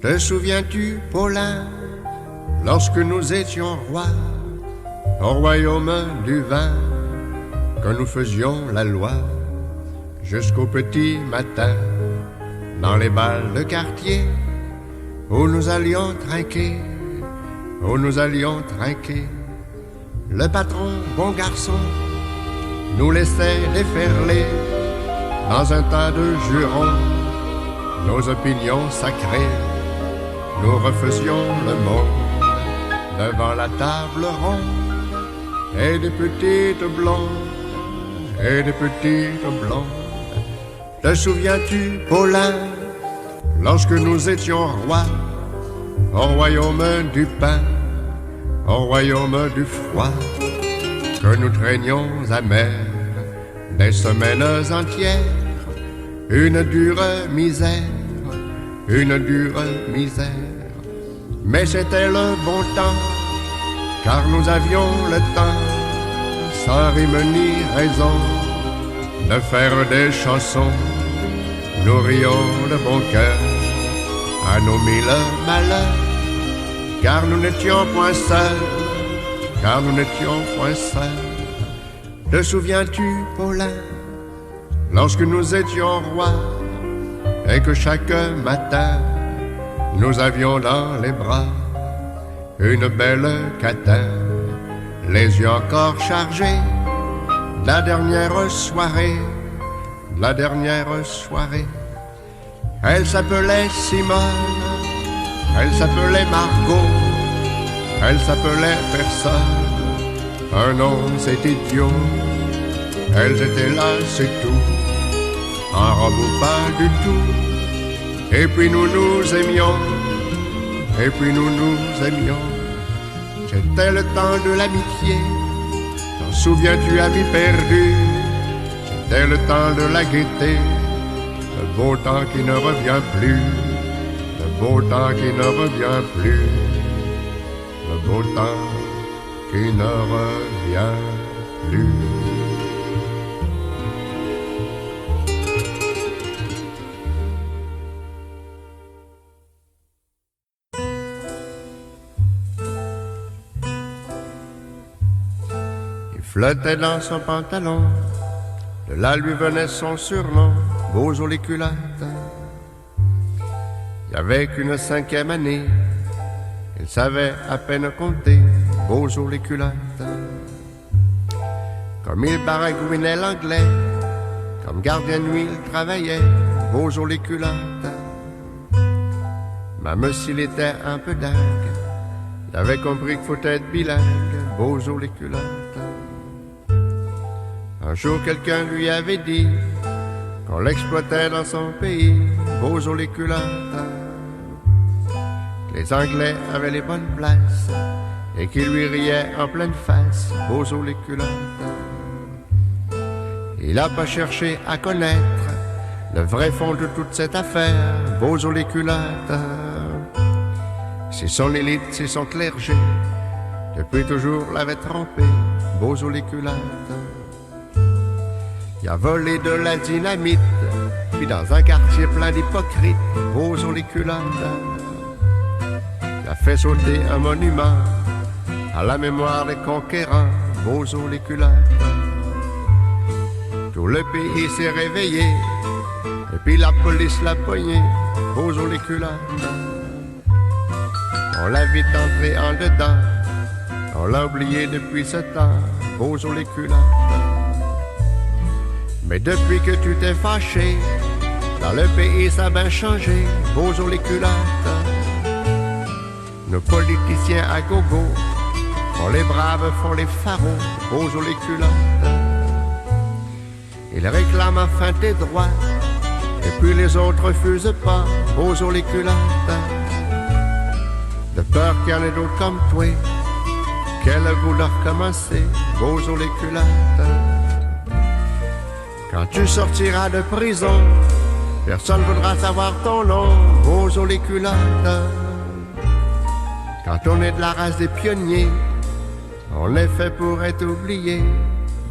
Te souviens-tu, Paulin, lorsque nous étions rois, au royaume du vin, que nous faisions la loi jusqu'au petit matin, dans les bals de quartier, où nous allions trinquer, où nous allions trinquer. Le patron, bon garçon, nous laissait déferler dans un tas de jurons, nos opinions sacrées. Nous refaisions le monde devant la table ronde, et des petites blondes, et des petites blondes. Te souviens-tu, Paulin, lorsque nous étions rois, au royaume du pain, au royaume du froid, que nous traînions amers des semaines entières, une dure misère, une dure misère. Mais c'était le bon temps, car nous avions le temps, sans rime ni raison, de faire des chansons. Nous rions de bon cœur à nos mille malheurs, car nous n'étions point seuls, car nous n'étions point seuls. Te souviens-tu, Paulin, lorsque nous étions rois, et que chaque matin, nous avions dans les bras une belle catin, les yeux encore chargés de la dernière soirée, de la dernière soirée. Elle s'appelait Simone, elle s'appelait Margot, elle s'appelait personne. Un nom, c'est idiot, elles étaient là, c'est tout, en robe ou pas du tout. Et puis nous nous aimions, et puis nous nous aimions. C'était le temps de l'amitié, t'en souviens-tu, ami perdu? C'était le temps de la gaieté, le beau temps qui ne revient plus, le beau temps qui ne revient plus, le beau temps qui ne revient plus. Il flottait dans son pantalon, de là lui venait son surnom, Bozo les culottes. Il y avait qu'une 5e année, il savait à peine compter, Bozo les culottes. Comme il baragouinait l'anglais, comme gardien de nuit il travaillait, Bozo les culottes. Même s'il était un peu dingue, il avait compris qu'il faut être bilingue, Bozo les culottes. Un jour quelqu'un lui avait dit qu'on l'exploitait dans son pays, Bozo les culottes. Les Anglais avaient les bonnes places et qu'ils lui riaient en pleine face, Bozo les culottes. Il n'a pas cherché à connaître le vrai fond de toute cette affaire, Bozo les culottes. C'est son élite, c'est son clergé, depuis toujours l'avait trompé, Bozo les culottes. Il a volé de la dynamite, puis dans un quartier plein d'hypocrites, Bozo les culottes. Il a fait sauter un monument à la mémoire des conquérants, Bozo les culottes. Tout le pays s'est réveillé, et puis la police l'a pogné, Bozo les culottes. On l'a vite entré en dedans, on l'a oublié depuis ce temps, Bozo les culottes. Mais depuis que tu t'es fâché, dans le pays ça a bien changé, Bozo les culottes. Nos politiciens à gogo font les braves, font les pharaons, Bozo les culottes. Ils réclament enfin tes droits, et puis les autres refusent pas, Bozo les culottes. De peur qu'il y en ait d'autres comme toi, qu'elle a le goût de recommencer, Bozo les culottes. Quand tu sortiras de prison, personne ne voudra savoir ton nom, Bozo les culottes. Quand on est de la race des pionniers, on est fait pour être oublié,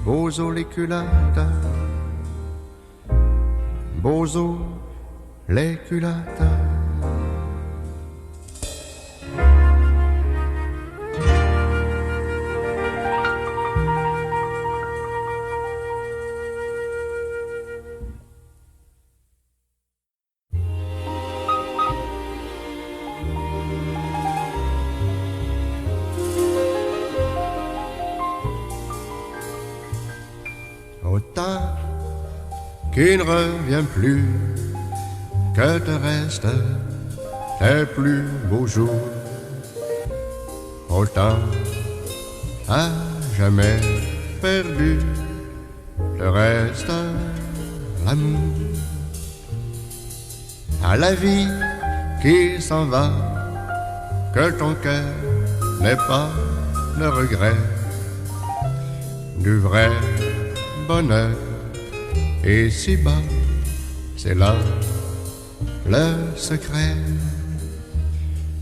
Bozo les culottes. Bozo les culottes. qui ne revient plus, que te restent tes plus beaux jours. Autant à jamais perdu, te reste l'amour. À la vie qui s'en va, que ton cœur n'ait pas le regret du vrai bonheur. Et si bas, c'est là le secret.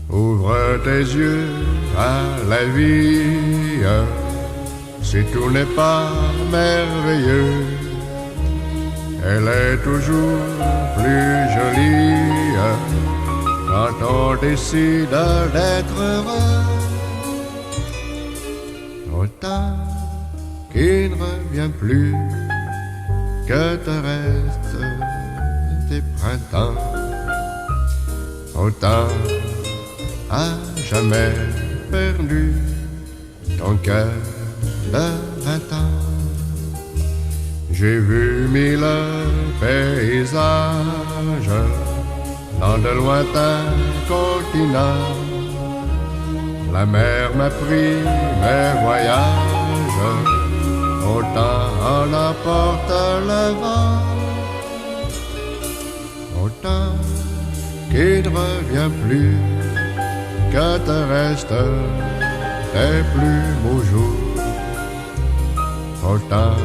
Ouvre tes yeux à la vie, si tout n'est pas merveilleux, elle est toujours plus jolie quand on décide d'être heureux. Autant qui ne revient plus, que te restent tes printemps. Autant à jamais perdu ton cœur de 20 ans. J'ai vu mille paysages dans de lointains continents. La mer m'a pris mes voyages, autant en emporte le vent. Autant qu'il ne revient plus, que te restent tes plus beaux jours. Autant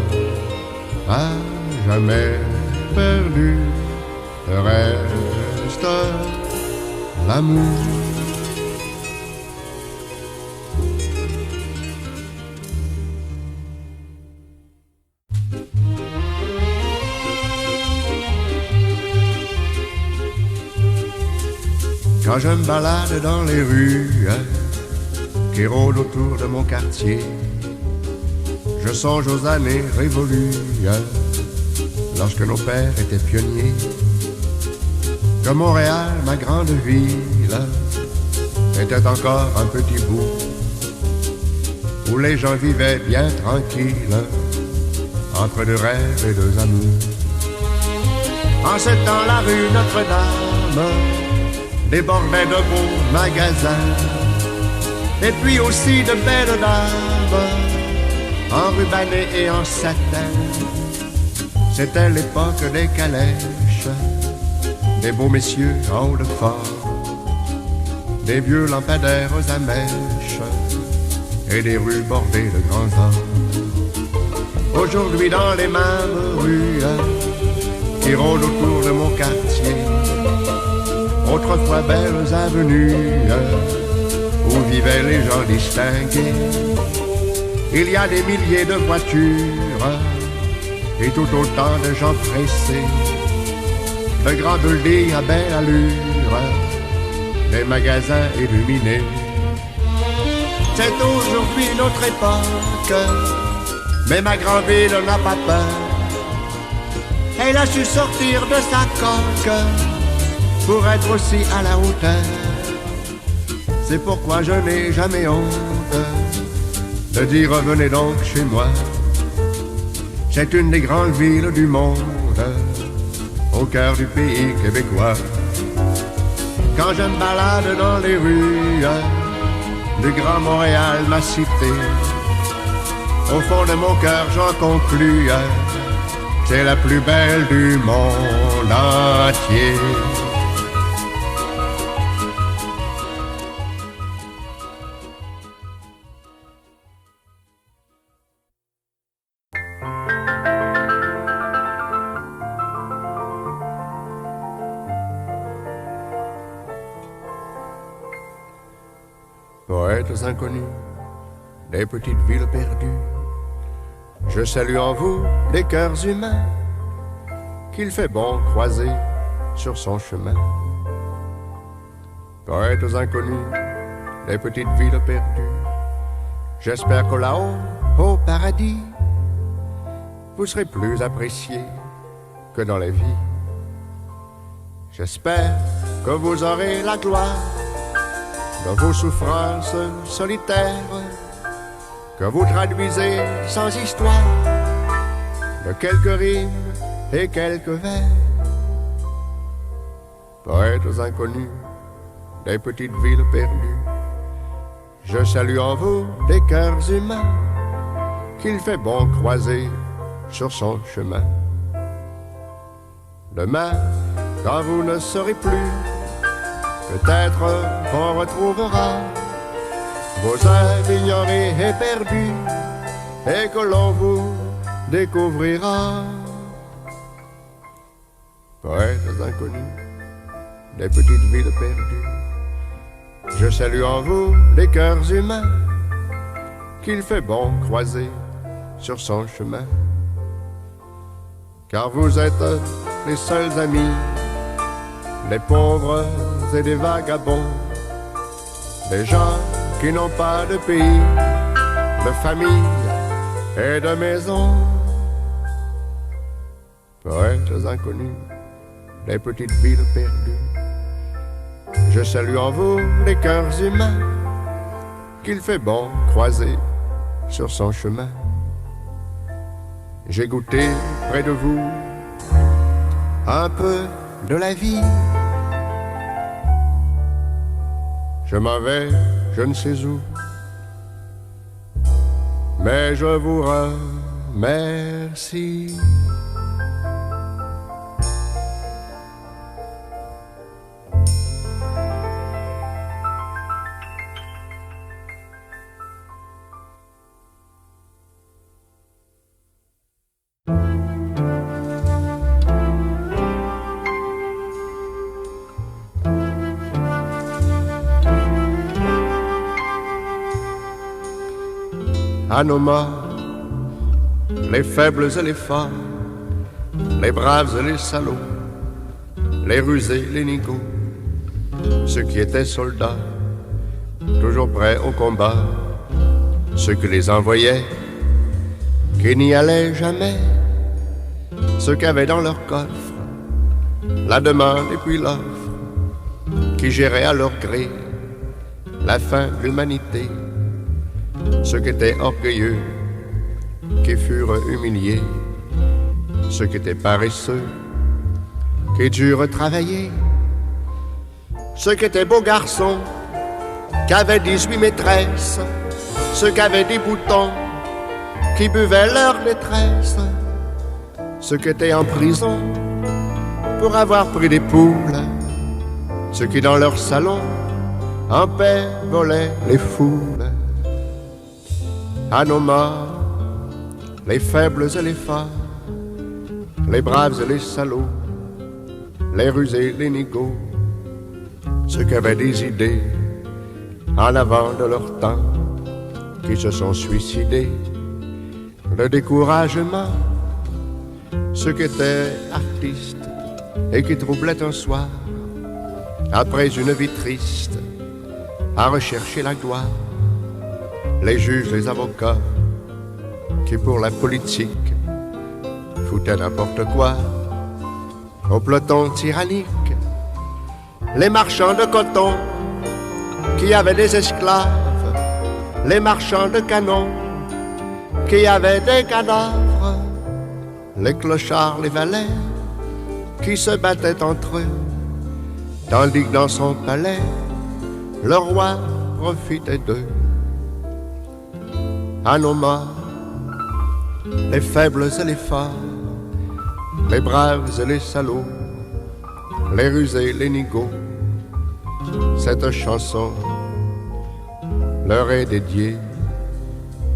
à jamais perdu, te reste l'amour. Quand je me balade dans les rues qui rôdent autour de mon quartier, je songe aux années révolues lorsque nos pères étaient pionniers. Que Montréal, ma grande ville, était encore un petit bout où les gens vivaient bien tranquilles entre deux rêves et deux amours. En ce temps, la rue Notre-Dame débordait de beaux magasins, et puis aussi de belles dames enrubannées et en satin. C'était l'époque des calèches, des beaux messieurs en haut de fort, des vieux lampadaires à mèches et des rues bordées de grands arbres. Aujourd'hui dans les mêmes rues qui rôdent autour de mon quartier, autrefois belles avenues où vivaient les gens distingués, il y a des milliers de voitures et tout autant de gens pressés, de grands buildings à belle allure, des magasins illuminés. C'est aujourd'hui notre époque, mais ma grande ville n'a pas peur. Elle a su sortir de sa coque pour être aussi à la hauteur. C'est pourquoi je n'ai jamais honte de dire revenez donc chez moi. C'est une des grandes villes du monde, au cœur du pays québécois. Quand je me balade dans les rues du Grand Montréal, ma cité, au fond de mon cœur j'en conclus, c'est la plus belle du monde entier. Poètes inconnus des petites villes perdues, je salue en vous des cœurs humains qu'il fait bon croiser sur son chemin. Poètes inconnus des petites villes perdues, j'espère que là-haut, au paradis, vous serez plus appréciés que dans la vie. J'espère que vous aurez la gloire de vos souffrances solitaires, que vous traduisez sans histoire de quelques rimes et quelques vers. Poètes inconnus des petites villes perdues, je salue en vous des cœurs humains qu'il fait bon croiser sur son chemin. Demain, quand vous ne serez plus, peut-être qu'on retrouvera vos âmes ignorées et perdues, et que l'on vous découvrira. Poètes inconnus des petites villes perdues, je salue en vous les cœurs humains qu'il fait bon croiser sur son chemin. Car vous êtes les seuls amis des pauvres et des vagabonds, des gens qui n'ont pas de pays, de famille et de maison. Poètes inconnus des petites villes perdues, je salue en vous les cœurs humains qu'il fait bon croiser sur son chemin. J'ai goûté près de vous un peu de la vie. Je m'en vais, je ne sais où, mais je vous remercie. À nos morts, les faibles et les forts, les braves et les salauds, les rusés, les nigauds, ceux qui étaient soldats, toujours prêts au combat, ceux qui les envoyaient, qui n'y allaient jamais, ceux qui avaient dans leur coffre la demande et puis l'offre, qui géraient à leur gré la fin de l'humanité, ceux qui étaient orgueilleux, qui furent humiliés, ceux qui étaient paresseux, qui durent travailler, ceux qui étaient beaux garçons, qui avaient 18 maîtresses, ceux qui avaient des boutons, qui buvaient leur détresse, ceux qui étaient en prison pour avoir pris des poules, ceux qui dans leur salon en paix volaient les foules. À nos morts, les faibles et les forts, les braves et les salauds, les rusés, les nigauds, ceux qui avaient des idées en avant de leur temps, qui se sont suicidés, le découragement, ceux qui étaient artistes et qui troublaient un soir, après une vie triste, à rechercher la gloire, les juges, les avocats, qui pour la politique foutaient n'importe quoi, au peloton tyrannique, les marchands de coton, qui avaient des esclaves, les marchands de canons, qui avaient des cadavres, les clochards, les valets, qui se battaient entre eux, tandis que dans son palais, le roi profitait d'eux. À nos morts, les faibles et les forts, les braves et les salauds, les rusés, les nigauds, cette chanson leur est dédiée,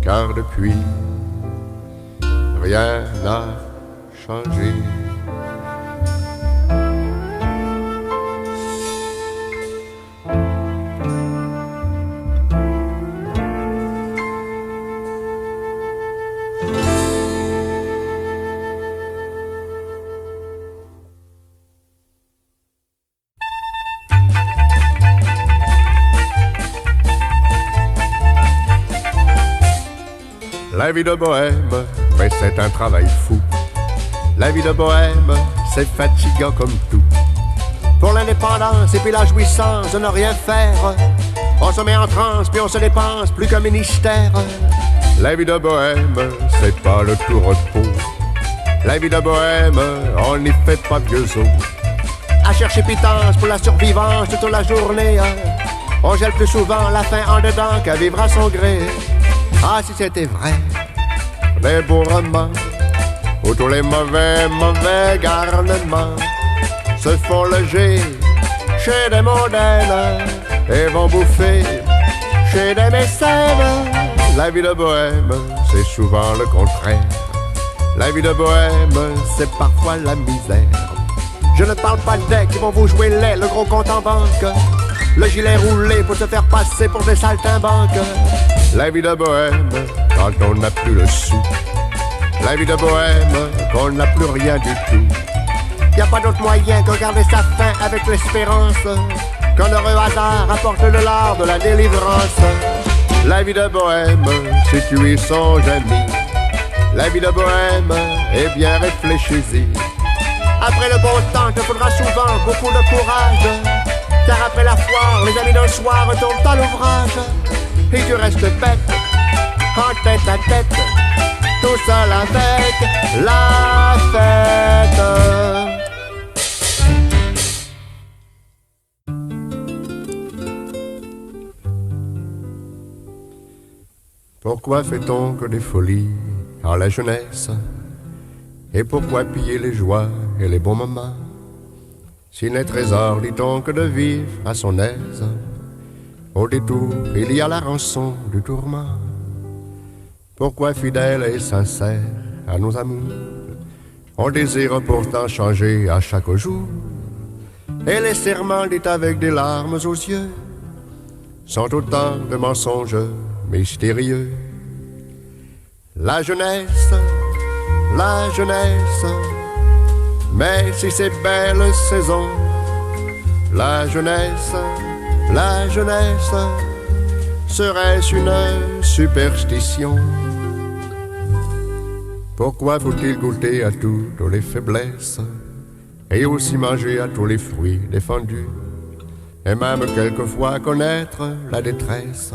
car depuis, rien n'a changé. La vie de bohème, mais c'est un travail fou. La vie de bohème, c'est fatigant comme tout. Pour l'indépendance et puis la jouissance de ne rien faire, on se met en transe puis on se dépense plus qu'un ministère. La vie de bohème, c'est pas le tout repos. la vie de bohème, on n'y fait pas vieux os. À chercher pitance pour la survivance toute la journée, on gèle plus souvent la faim en dedans qu'à vivre à son gré. Ah, si c'était vrai, les beaux romans, où tous les mauvais garnements se font loger chez des mondaines et vont bouffer chez des mécènes. La vie de bohème, c'est souvent le contraire. La vie de bohème, c'est parfois la misère. Je ne parle pas des qui vont vous jouer laid, le gros compte en banque, le gilet roulé pour se faire passer pour des saltimbanques. La vie de bohème, quand on n'a plus le sou. La vie de bohème, quand on n'a plus rien du tout. Y a pas d'autre moyen que garder sa faim avec l'espérance qu'un heureux hasard apporte le lard de la délivrance. La vie de bohème, si tu y songes ami, la vie de bohème, eh bien réfléchis-y. Après le beau temps, te faudra souvent beaucoup de courage, car après la foire, les amis d'un soir retournent à l'ouvrage. Et tu restes bête, en tête à tête, tout seul avec la fête. Pourquoi fait-on que des folies en la jeunesse? Et pourquoi piller les joies et les bons moments? S'il n'est trésor, dit-on, que de vivre à son aise, au détour, il y a la rançon du tourment. Pourquoi fidèle et sincère à nos amours, on désire pourtant changer à chaque jour, et les serments dits avec des larmes aux yeux sont autant de mensonges mystérieux. La jeunesse, mais si ces belles saisons, la jeunesse, serait-ce une superstition? Pourquoi faut-il goûter à toutes les faiblesses et aussi manger à tous les fruits défendus, et même quelquefois connaître la détresse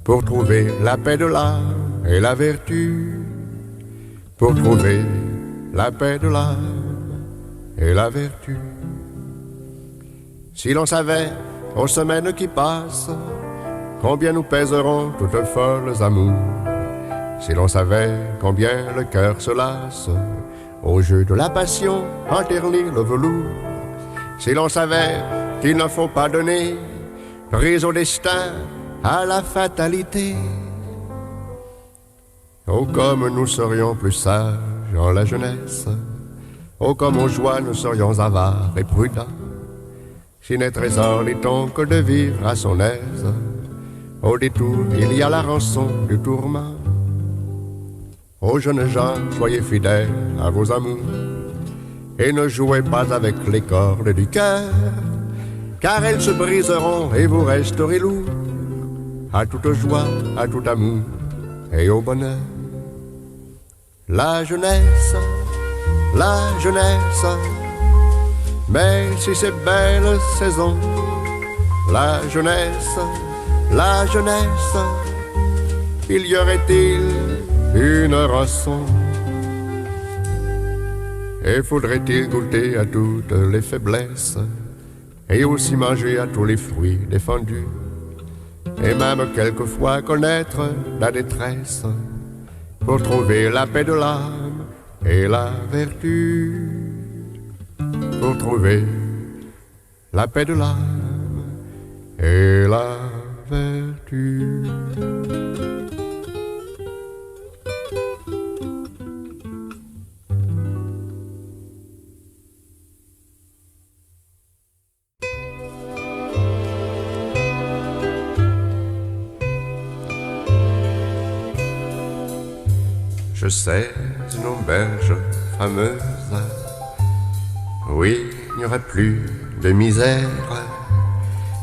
pour trouver la paix de l'âme et la vertu? Pour trouver la paix de l'âme et la vertu. Si l'on savait, aux semaines qui passent, combien nous pèseront toutes folles amours, si l'on savait combien le cœur se lasse au jeu de la passion, en ternir le velours, si l'on savait qu'il ne faut pas donner prise au destin, à la fatalité. Oh, comme nous serions plus sages en la jeunesse, oh, comme aux joies nous serions avares et prudents, si n'est trésor, dit-on, que de vivre à son aise, au détour, il y a la rançon du tourment. Ô jeunes gens, soyez fidèles à vos amours, et ne jouez pas avec les cordes du cœur, car elles se briseront et vous resterez lourds, à toute joie, à tout amour et au bonheur. La jeunesse, mais si ces belles saisons, la jeunesse, il y aurait-il une rançon? Et faudrait-il goûter à toutes les faiblesses et aussi manger à tous les fruits défendus, et même quelquefois connaître la détresse pour trouver la paix de l'âme et la vertu? Pour trouver la paix de l'âme et la vertu. Je sais une auberge fameuse, oui, il n'y aura plus de misère.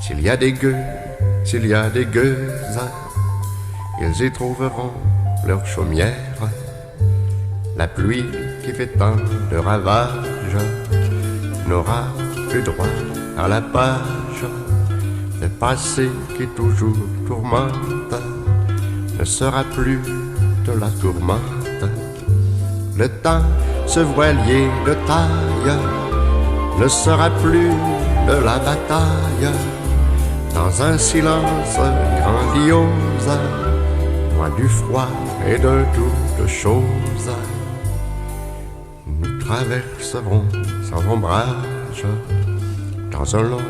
S'il y a des gueux, s'il y a des gueuses, ils y trouveront leur chaumière. La pluie qui fait tant de ravages n'aura plus droit à la page. Le passé qui toujours tourmente ne sera plus de la tourmente. Le temps ce voilier de taille ne sera plus de la bataille. Dans un silence grandiose, loin du froid et de toutes choses, nous traverserons sans ombrage, dans un long,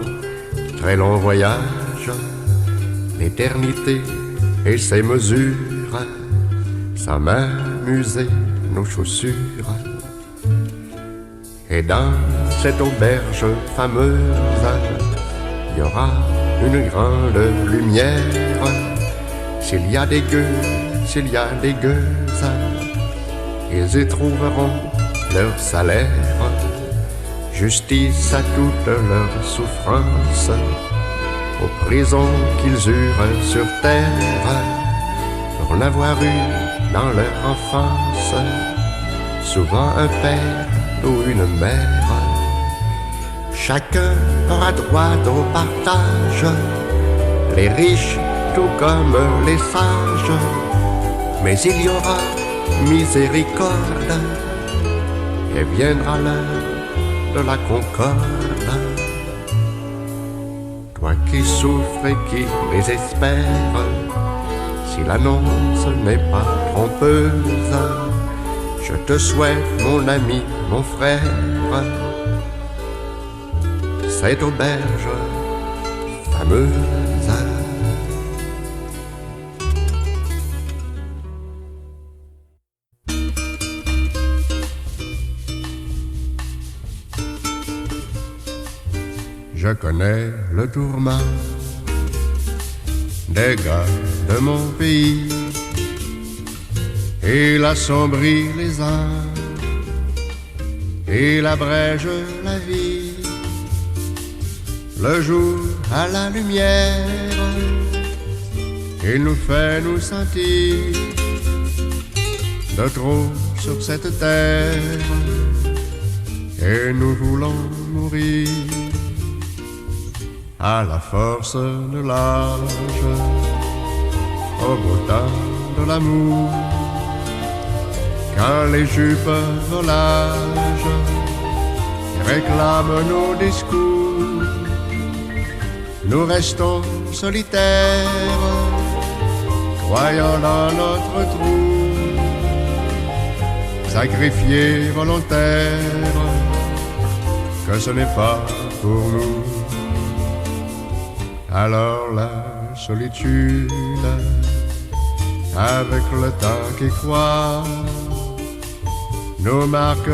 très long voyage, l'éternité et ses mesures, sans m'amuser nos chaussures. Et dans cette auberge fameuse, il y aura une grande lumière. S'il y a des gueux, s'il y a des gueuses, ils y trouveront leur salaire. Justice à toutes leurs souffrances, aux prisons qu'ils eurent sur terre, pour n'avoir eu dans leur enfance souvent un père ou une mère. Chacun aura droit au partage, les riches tout comme les sages, mais il y aura miséricorde et viendra l'heure de la concorde. Toi qui souffres et qui désespères, si l'annonce n'est pas trompeuse, je te souhaite, mon ami, mon frère, cette auberge fameuse. Je connais le tourment des gars de mon pays. Il assombrit les uns et abrège la vie. Le jour à la lumière, il nous fait nous sentir de trop sur cette terre et nous voulons mourir à la force de l'âge, au beau temps de l'amour. Quand les jupes volage réclament nos discours, nous restons solitaires, croyant dans notre trou, sacrifiés volontaires, que ce n'est pas pour nous. Alors la solitude, avec le temps qui croît, nous marque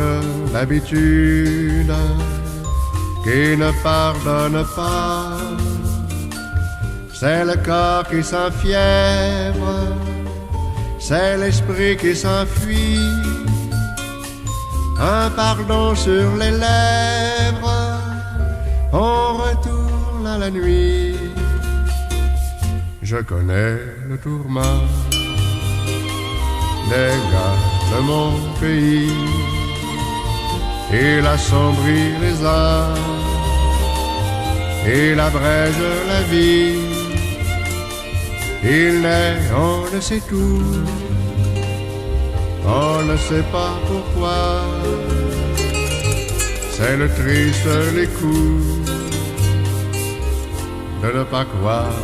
l'habitude qui ne pardonne pas. C'est le corps qui s'enfièvre, c'est l'esprit qui s'enfuit. Un pardon sur les lèvres, on retourne à la nuit. Je connais le tourment des gars de mon pays. Il assombrit les âmes, il abrège la vie. Il naît, on ne sait tout, on ne sait pas pourquoi. C'est le triste les coups de ne pas croire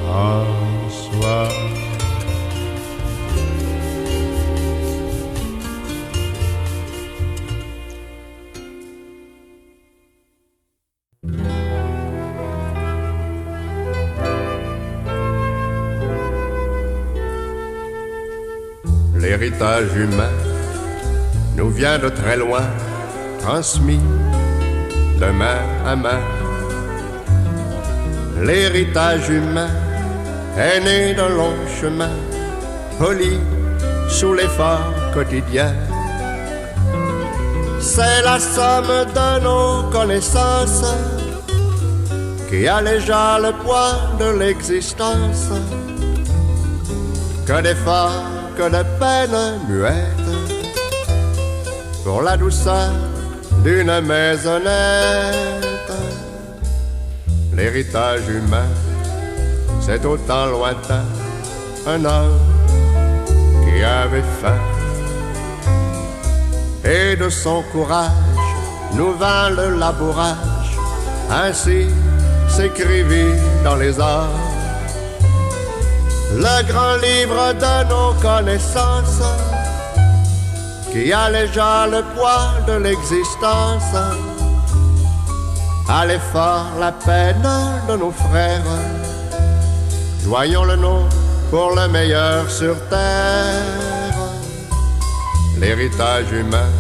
en soi. L'héritage humain nous vient de très loin, transmis de main à main. L'héritage humain est né d'un long chemin, poli sous l'effort quotidien. C'est la somme de nos connaissances qui allégea le poids de l'existence. Que d'efforts, que de peines muettes pour la douceur d'une maisonnette. L'héritage humain, c'est autant lointain un homme qui avait faim et de son courage nous vint le labourage. Ainsi s'écrivit dans les arts le grand livre de nos connaissances qui allégea le poids de l'existence, à l'effort, la peine de nos frères. Joignons le nom pour le meilleur sur terre. L'héritage humain,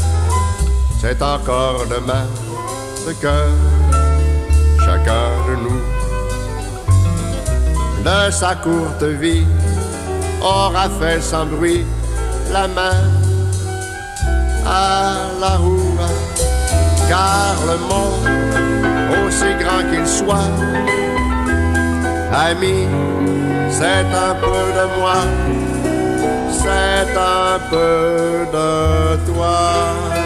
c'est encore demain ce que chacun de nous, de sa courte vie, aura fait sans bruit la main à la roue. Car le monde, aussi grand qu'il soit, ami, c'est un peu de moi, c'est un peu de toi.